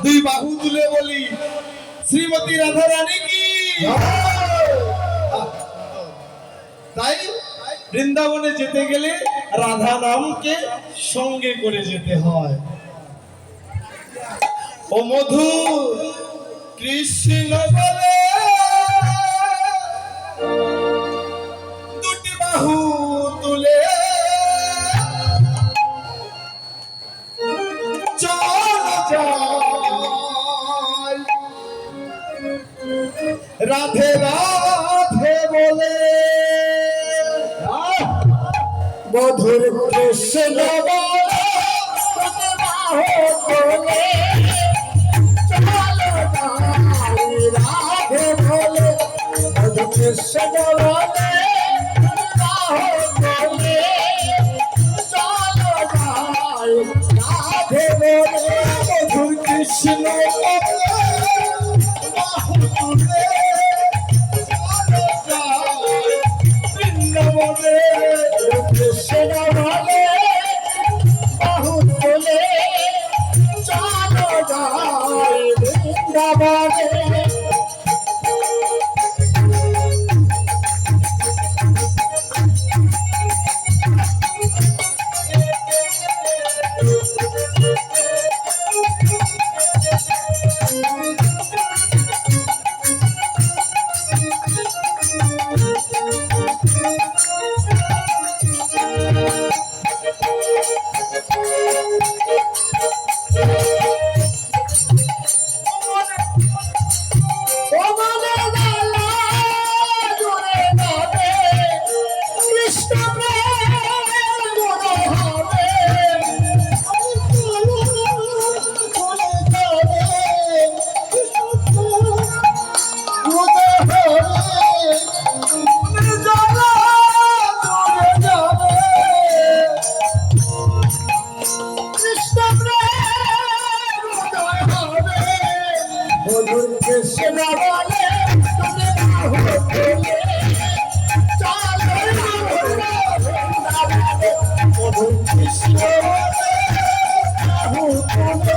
দুই বাহু তুলে বলি শ্রীমতী রাধা রানী কি। তাই বৃন্দাবনে যেতে গেলে রাধা নামকে সঙ্গে করে যেতে হয়। ও মধু কৃষ্ণ বলে দুটি বাহু তুলে রাধে রাধে বলে মধুর কৃষ্ণ বলে রাধে বলে মধুর কৃষ্ণ বলে রাধে বলে মধুর কৃষ্ণ কৃষ্ণ বলে বাহু তোলে চলো যাই বৃন্দাবনে। কৃষ্ণ বলে তুমি বাহু তোলে চলো মধু কৃষ্ণ বাহু তোলে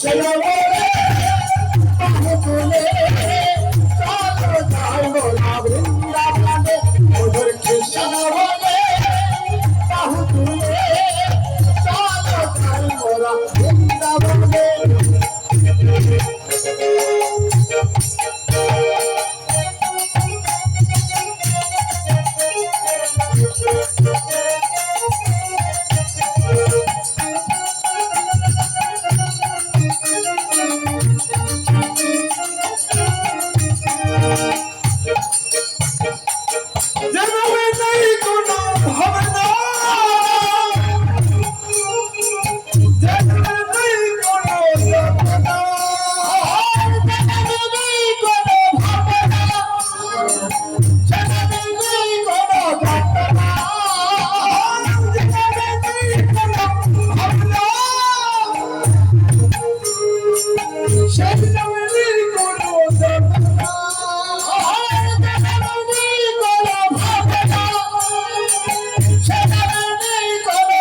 Hello, সেই নামেরই কোনো যন্ত্রণা নামেরই কোনো ভাবনা সে নামেরই কোনো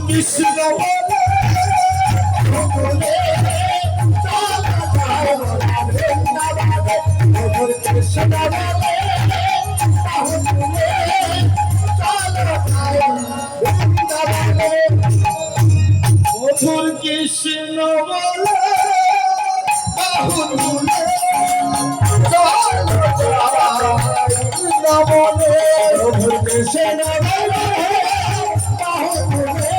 কৃষ্ণ মধুর কৃষ্ণ বলে বাহুলে মধুর কৃষ্ণ বলে বাহুলে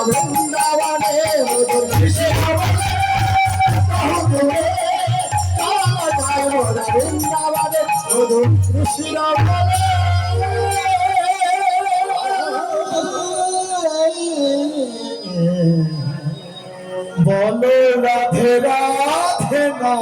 বৃন্দাবনে মধুর কৃষ্ণ বলে বাহুলে বৃন্দাবনে মধুর কৃষ্ণ বলে বলো রাধে রাধে না